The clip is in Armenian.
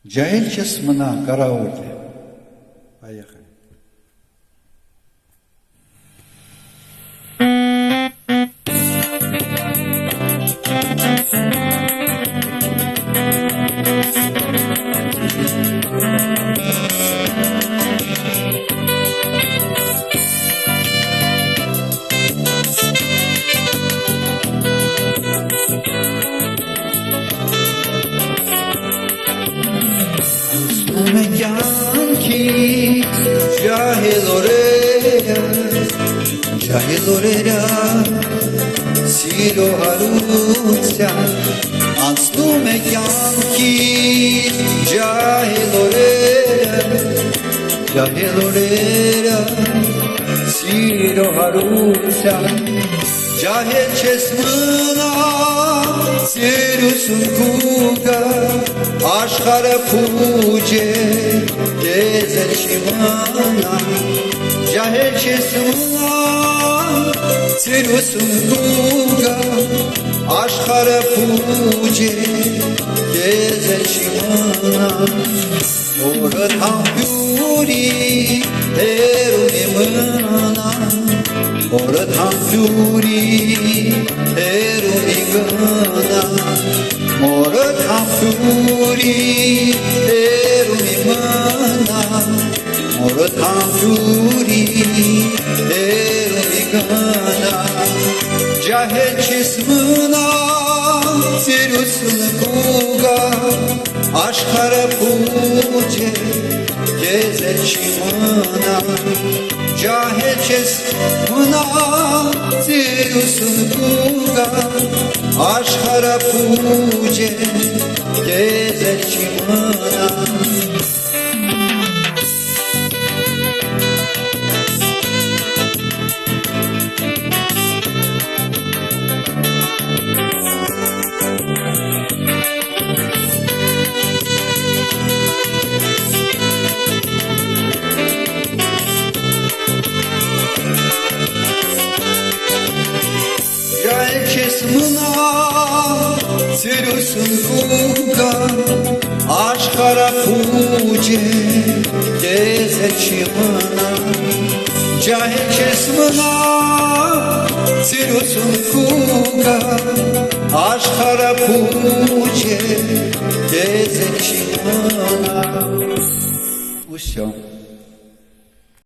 Ջահել չես մնա կարաոտ է, այեղը։ Ջահել օրերը սիրո հարության անցնում է կյանքից ջահել օրերը սիրո հարության ջահել չես մնա սիրություն կուգա աշխարհը փուջ է քեզ էլ չի մնա ջահել չես մնա սիրություն կուգա աշխարհը փուջ է քեզ էլ չի մնա օրդ համբյուրի հերունի մնա օրդ համբյուրի հերունի գնա օրդ համբյուրի հերունի մնա օրդ համբյուրի հերունի գնա ջահել չես մնա սիրություն կուգա աշխարհը փուջ է քեզ էլ չի մնա ջահել չես մնա սիրություն կուգա աշխարհը փուջ է քեզ էլ չի մնա Չես մնա սիրություն կուգա աշխարհը փուջ է քեզ էլ չի մնա ջահել չես մնա սիրություն կուգա աշխարհը փուջ է քեզ էլ չի մնա Усё